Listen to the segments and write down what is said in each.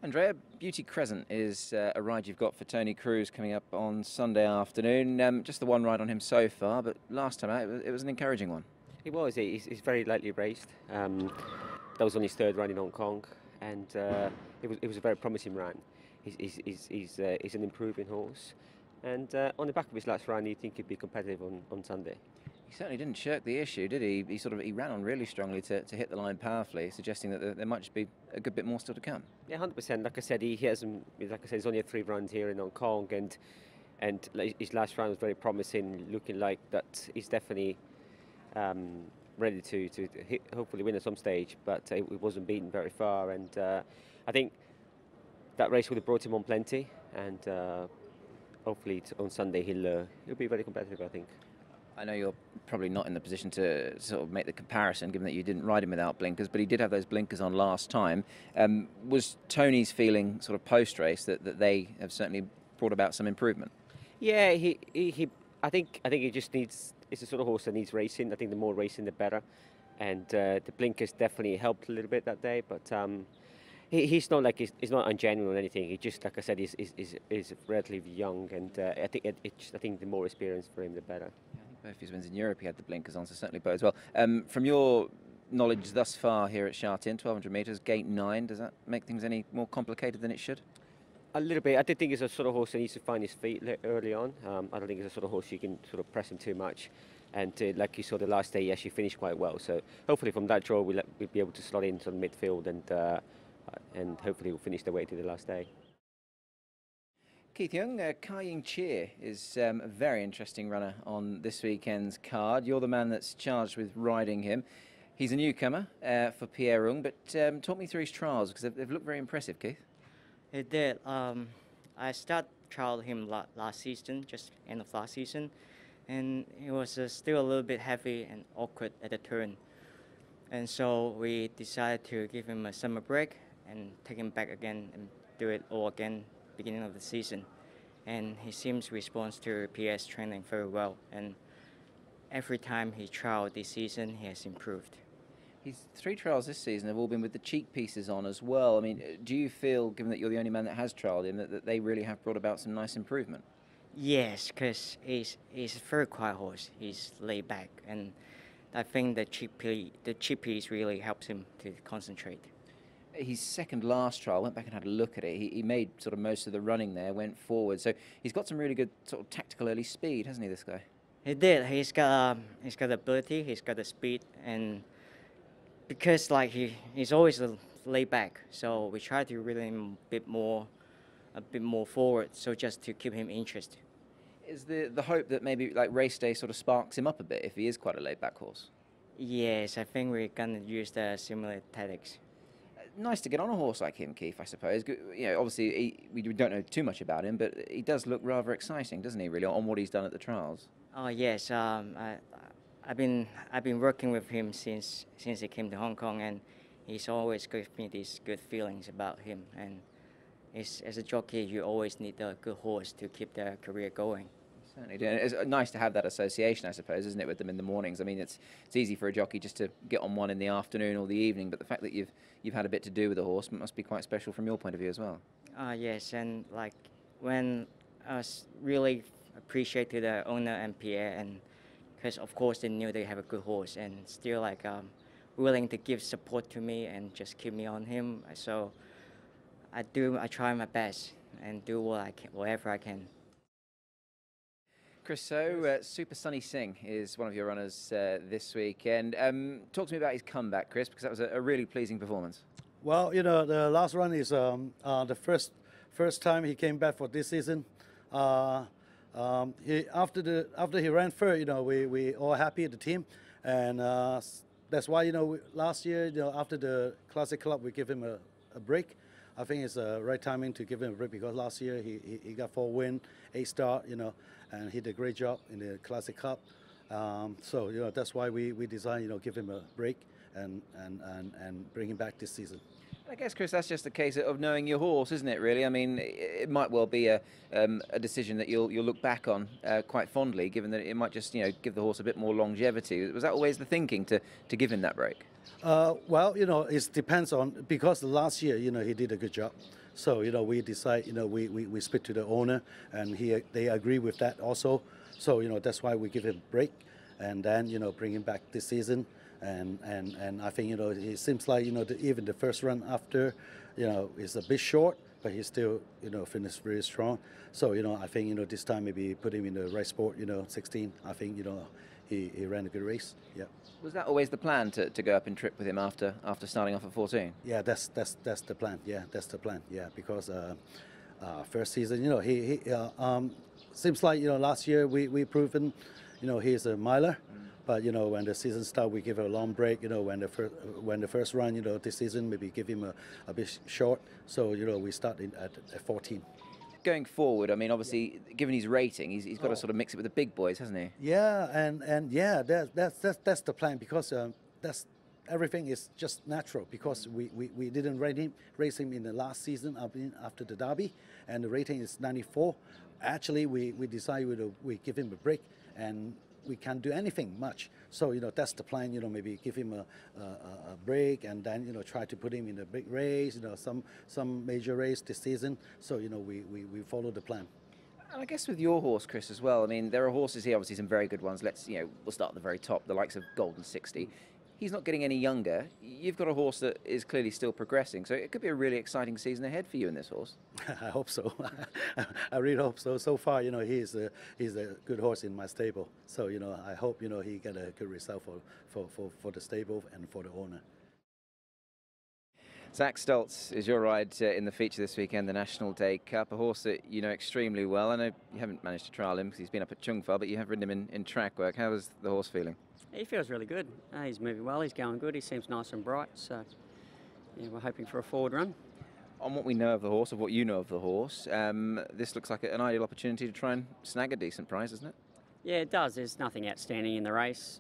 Andrea, Beauty Crescent is a ride you've got for Tony Cruz coming up on Sunday afternoon. Just the one ride on him so far, but last time out it was an encouraging one. He was. He's very lightly raced. That was on his third run in Hong Kong, and it was a very promising run. He's an improving horse, and on the back of his last run, you think he'd be competitive on Sunday. He certainly didn't shirk the issue, did he? He ran on really strongly to hit the line powerfully, suggesting that there might be a good bit more still to come. Yeah, 100%. Like I said, he hasn't. Like I said, he's only had 3 runs here in Hong Kong, and his last run was very promising, looking like that he's definitely ready to hit, hopefully win at some stage. But it wasn't beaten very far, and I think that race would have brought him on plenty, and hopefully on Sunday he'll be very competitive, I think. I know you're probably not in the position to sort of make the comparison, given that you didn't ride him without blinkers, but he did have those blinkers on last time. Was Tony's feeling sort of post-race that they have certainly brought about some improvement? Yeah, I think he just needs. It's a sort of horse that needs racing. I think the more racing, the better. And the blinkers definitely helped a little bit that day, but he's not like he's not ungenuine or anything. He just, like I said, is relatively young, and I think the more experience for him, the better. Both his wins in Europe, he had the blinkers on, so certainly bodes well. From your knowledge thus far here at Sha Tin, 1,200 metres, gate 9, does that make things any more complicated than it should? A little bit. I did think it's a sort of horse that needs to find his feet early on. I don't think it's a sort of horse you can sort of press him too much. And like you saw the last day, he actually finished quite well. So hopefully from that draw, we'll be able to slot in sort of midfield, and hopefully we'll finish the way to the last day. Keith Yeung, Ying is a very interesting runner on this weekend's card. You're the man that's charged with riding him. He's a newcomer for Pierre Yeung, but talk me through his trials, because they've looked very impressive, Keith. It did. I started trialing him last season, just end of last season, and he was still a little bit heavy and awkward at the turn. And so we decided to give him a summer break and take him back again and do it all again beginning of the season. And he seems to respond to PS training very well, and every time he trialed this season, he has improved. His 3 trials this season have all been with the cheek pieces on as well. I mean, do you feel, given that you're the only man that has trialled him, that they really have brought about some nice improvement? Yes, because he's a very quiet horse. He's laid back, and I think the cheek piece really helps him to concentrate. His second last trial, went back and had a look at it. He made sort of most of the running there, went forward. So he's got some really good sort of tactical early speed, hasn't he, this guy? He did. He's got the ability, he's got the speed, and because like he's always laid back, so we try to reel him a bit more forward, so just to keep him interested. Is the hope that maybe like race day sort of sparks him up a bit if he is quite a laid back horse? Yes, I think we're gonna use the similar tactics. Nice to get on a horse like him, Keith, I suppose. You know, obviously we don't know too much about him, but he does look rather exciting, doesn't he, really, on what he's done at the trials? Oh yes, I've been working with him since he came to Hong Kong, and he's always given me these good feelings about him. And as a jockey, you always need a good horse to keep their career going. Certainly do. It's nice to have that association, I suppose, isn't it, with them in the mornings? I mean, it's easy for a jockey just to get on one in the afternoon or the evening, but the fact that you've had a bit to do with the horse must be quite special from your point of view as well. Yes, and like when I was really appreciated the owner and Pierre, and because of course they knew they have a good horse, and still like willing to give support to me and just keep me on him. So I try my best and do whatever I can. Chris, so Super Sunny Singh is one of your runners this weekend. Talk to me about his comeback, Chris, because that was a really pleasing performance. Well, you know, the last run is the first time he came back for this season. After he ran third, you know, we all happy at the team, and that's why, you know, last year, you know, after the Classic Club, we give him a break. I think it's the right timing to give him a break, because last year he got 4 wins, 8 start, you know, and he did a great job in the Classic Cup. So, you know, that's why we decided, you know, give him a break and bring him back this season. I guess, Chris, that's just a case of knowing your horse, isn't it, really? I mean, it might well be a decision that you'll look back on quite fondly, given that it might just, give the horse a bit more longevity. Was that always the thinking to give him that break? Well, it depends on, because last year, he did a good job. So, we decide, we speak to the owner, and they agree with that also. So, that's why we give him a break, and then, bring him back this season. And I think, it seems like, even the first run after, is a bit short, but he still, finished very strong. So, I think, this time maybe put him in the right sport, 16. I think, he ran a good race. Yeah. Was that always the plan to go up and trip with him after starting off at 14? Yeah, that's the plan. Yeah, that's the plan. Yeah, because first season, he seems like, last year we proven, he's a miler. But when the season starts, we give him a long break. When the first run, this season maybe give him a bit short. So we start at 14. Going forward, I mean, obviously, given his rating, he's got to sort of mix it with the big boys, hasn't he? Yeah, and yeah, that's the plan, because everything is just natural, because we didn't race him in the last season after the Derby, and the rating is 94. Actually, we decided we give him a break, and we can't do anything much. So, that's the plan, maybe give him a break, and then, try to put him in a big race, some major race this season. So, we follow the plan. And I guess with your horse, Chris, as well, I mean, there are horses here, obviously some very good ones. We'll start at the very top, the likes of Golden 60. He's not getting any younger. You've got a horse that is clearly still progressing, so it could be a really exciting season ahead for you in this horse. I hope so. I really hope so. So far, he's a good horse in my stable. So, I hope, he get a good result for the stable and for the owner. Zach STOLTZ is your ride in the feature this weekend, the National Day Cup, a horse that you know extremely well. I know you haven't managed to trial him because he's been up at Chung Fa, but you have ridden him in track work. How is the horse feeling? He feels really good. He's moving well, he's going good, he seems nice and bright, so yeah, we're hoping for a forward run. On what we know of the horse, of what you know of the horse, this looks like an ideal opportunity to try and snag a decent prize, doesn't it? Yeah, it does. There's nothing outstanding in the race.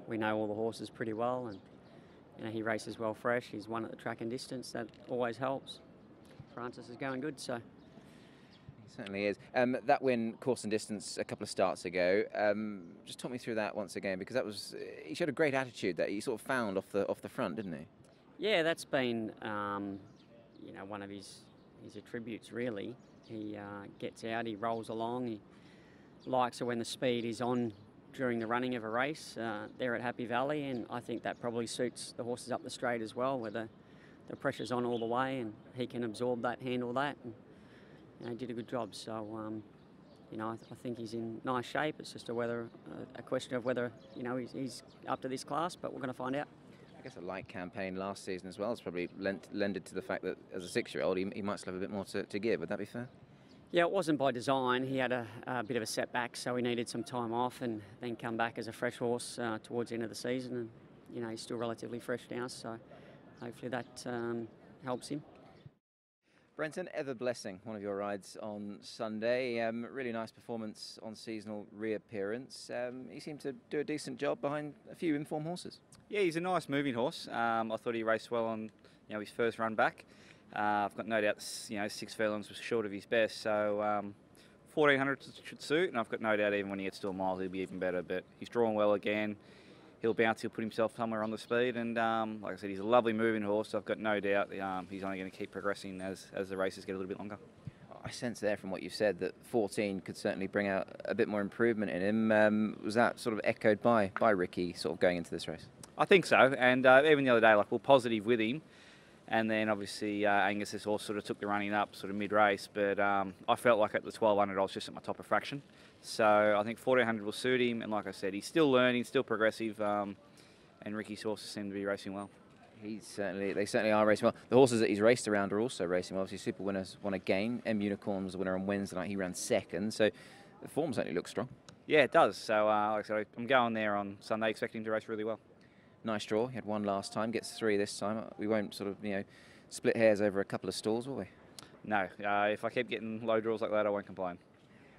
We know all the horses pretty well, and he races well fresh. He's won at the track and distance. That always helps. Francis is going good, so. He certainly is. That win, course and distance, a couple of starts ago. Just talk me through that once again, because he showed a great attitude that he sort of found off the front, didn't he? Yeah, that's been one of his attributes, really. He gets out, he rolls along, he likes it when the speed is on during the running of a race there at Happy Valley, and I think that probably suits the horses up the straight as well, where the pressure's on all the way and he can absorb that, handle that, and he did a good job. So, I think he's in nice shape. It's just a question of whether, he's up to this class, but we're going to find out. I guess a light campaign last season as well has probably lended to the fact that as a 6-year-old he might still have a bit more to give. Would that be fair? Yeah, it wasn't by design. He had a bit of a setback, so he needed some time off and then come back as a fresh horse towards the end of the season. And, he's still relatively fresh now, so hopefully that helps him. Brenton, Ever Blessing, one of your rides on Sunday. Really nice performance on seasonal reappearance. He seemed to do a decent job behind a few inform horses. Yeah, he's a nice moving horse. I thought he raced well on his first run back. I've got no doubt 6 furlongs was short of his best, so 1400 should suit, and I've got no doubt even when he gets to a mile he'll be even better. But he's drawn well again. He'll bounce, he'll put himself somewhere on the speed, and like I said, he's a lovely moving horse. So I've got no doubt he's only going to keep progressing as the races get a little bit longer. I sense there from what you said that 14 could certainly bring out a bit more improvement in him. Was that sort of echoed by Ricky sort of going into this race? I think so, and even the other day, we're positive with him. And then obviously Angus's horse sort of took the running up sort of mid-race, but I felt like at the 1200 I was just at my top of fraction. So I think 1400 will suit him, and like I said, he's still learning, still progressive, and Ricky's horses seem to be racing well. They certainly are racing well. The horses that he's raced around are also racing well. Obviously, Super Winners won again. M Unicorn was the winner on Wednesday night. He ran second, so the form certainly looks strong. Yeah, it does. So like I said, I'm going there on Sunday, expecting him to race really well. Nice draw. He had 1 last time, gets 3 this time. We won't sort of, split hairs over a couple of stalls, will we? No. If I keep getting low draws like that, I won't complain.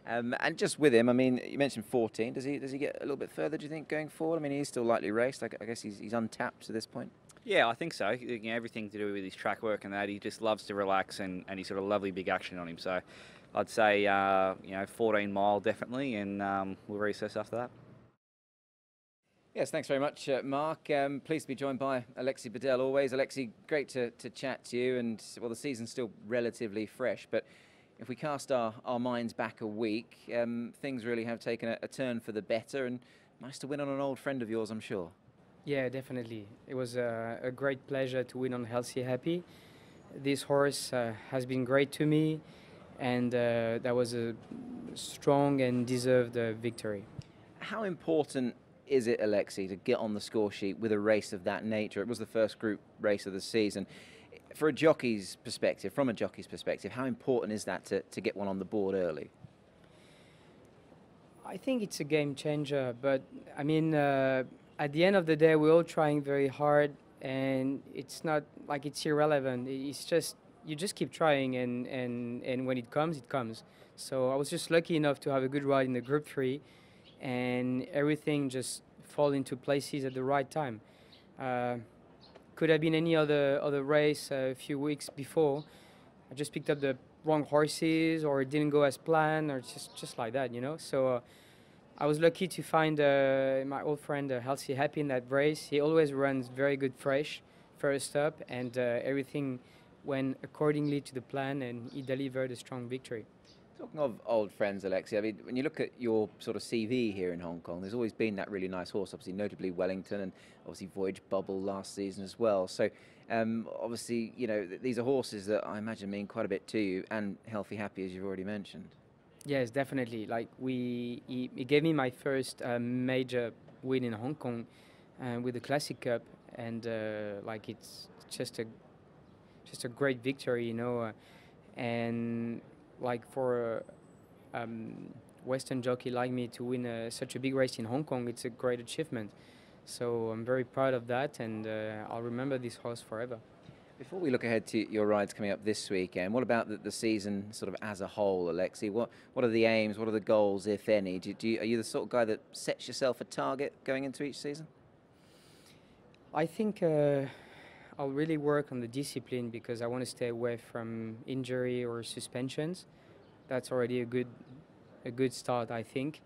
And just with him, I mean, you mentioned 14. Does he get a little bit further, do you think, going forward? I mean, he's still lightly raced. I guess he's untapped to this point. Yeah, I think so. You know, everything to do with his track work and that. He just loves to relax, and he's got a lovely big action on him. So I'd say, you know, 14 mile definitely, and we'll reassess after that. Yes, thanks very much, Mark. Pleased to be joined by Alexis Badel always. Alexis, great to chat to you, and well, the season's still relatively fresh, but if we cast our minds back a week, things really have taken a turn for the better, and nice to win on an old friend of yours, I'm sure. Yeah, definitely. It was a great pleasure to win on Healthy Happy. This horse has been great to me, and that was a strong and deserved victory. How important is it, Alexis, to get on the score sheet with a race of that nature? It was the first group race of the season. For a jockey's perspective, from a jockey's perspective, how important is that to get one on the board early? I think it's a game changer, but I mean, at the end of the day, we're all trying very hard, and it's not like it's irrelevant. It's just, you just keep trying, and when it comes, it comes. So I was just lucky enough to have a good ride in the Group 3, and everything just fall into places at the right time. Could have been any other race a few weeks before. I just picked up the wrong horses, or it didn't go as planned, or just like that, you know. So I was lucky to find my old friend Healthy Happy in that race. He always runs very good fresh first up, and everything went accordingly to the plan, and he delivered a strong victory. Talking of old friends, Alexis, I mean, when you look at your sort of CV here in Hong Kong, there's always been that really nice horse, obviously, notably Wellington, and obviously Voyage Bubble last season as well. So, obviously, you know, these are horses that I imagine mean quite a bit to you, and Healthy Happy, as you've already mentioned. Yes, definitely. Like he gave me my first major win in Hong Kong with the Classic Cup, and like it's just a great victory, you know, and like for a Western jockey like me to win such a big race in Hong Kong, it's a great achievement. So I'm very proud of that, and I'll remember this horse forever. Before we look ahead to your rides coming up this weekend, what about the season sort of as a whole, Alexis? What are the aims? What are the goals, if any? Are you the sort of guy that sets yourself a target going into each season? I think I'll really work on the discipline, because I want to stay away from injury or suspensions. That's already a good start, I think.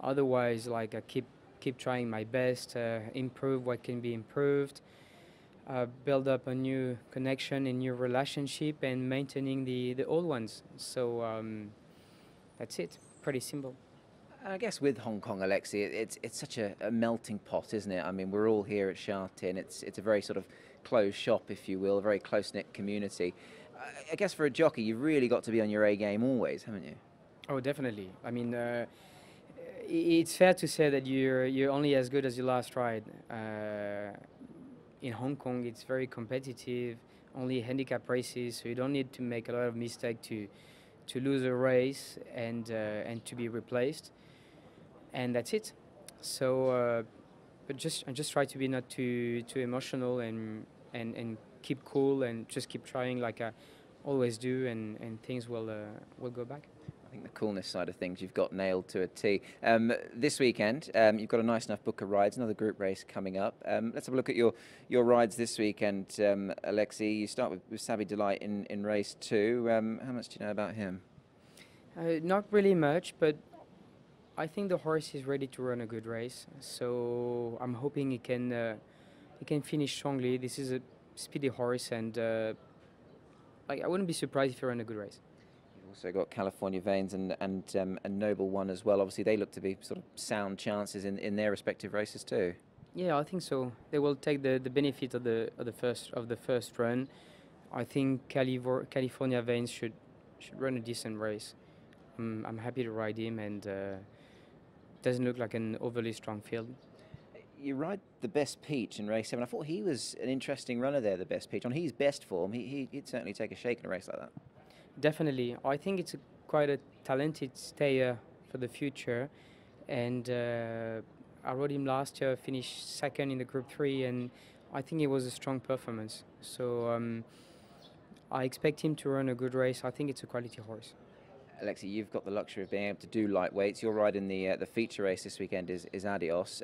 Otherwise, like I keep trying my best, improve what can be improved, build up a new connection, a new relationship, and maintaining the old ones. So that's it. Pretty simple. I guess with Hong Kong, Alexis, it's such a melting pot, isn't it? I mean, we're all here at Sha Tin. It's a very sort of closed shop, if you will, a very close-knit community. I guess for a jockey, you've really got to be on your A game always, haven't you? Oh, definitely. I mean, it's fair to say that you're only as good as your last ride. In Hong Kong, it's very competitive, only handicap races, so you don't need to make a lot of mistakes to lose a race and to be replaced, and that's it. So, but I just try to be not too emotional, and keep cool, and just keep trying like I always do, and things will go back. I think the coolness side of things you've got nailed to a T. This weekend, you've got a nice enough book of rides, another group race coming up. Let's have a look at your rides this weekend, Alexis. You start with Savvy Delight in race 2. How much do you know about him? Not really much, but I think the horse is ready to run a good race. So I'm hoping he can finish strongly. This is a speedy horse, and I wouldn't be surprised if he ran a good race. Also got California Veins and Noble One as well. Obviously, they look to be sort of sound chances in their respective races too. Yeah, I think so. They will take the benefit of the first run. I think California Veins should run a decent race. I'm happy to ride him, and doesn't look like an overly strong field. You ride the Best Peach in race 7. I thought he was an interesting runner there, the Best Peach. On his best form, he'd certainly take a shake in a race like that. Definitely. I think it's quite a talented stayer for the future, and I rode him last year, finished second in the Group 3, and I think it was a strong performance. So I expect him to run a good race. I think it's a quality horse. Alexis, you've got the luxury of being able to do lightweights. Your ride in the feature race this weekend is Adios.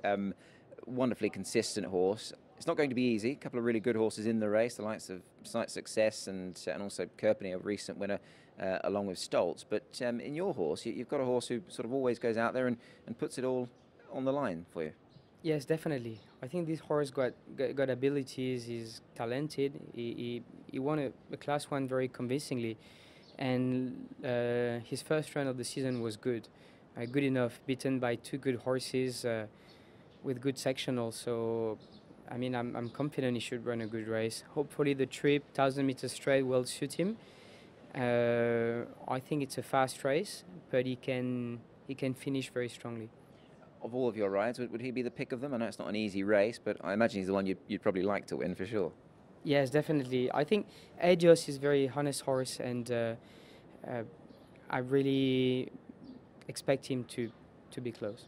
wonderfully consistent horse. It's not going to be easy. A couple of really good horses in the race, the likes of Sight Success and also Kerpenny, a recent winner, along with STOLTZ. But in your horse, you've got a horse who sort of always goes out there and puts it all on the line for you. Yes, definitely. I think this horse got abilities. He's talented. He won a Class 1 very convincingly, and his first run of the season was good, good enough, beaten by 2 good horses with good sectionals. So, I mean, I'm confident he should run a good race. Hopefully, the trip 1,000 meters straight will suit him. I think it's a fast race, but he can finish very strongly. Of all of your rides, would he be the pick of them? I know it's not an easy race, but I imagine he's the one you'd probably like to win for sure. Yes, definitely. I think Edios is a very honest horse, and I really expect him to be close.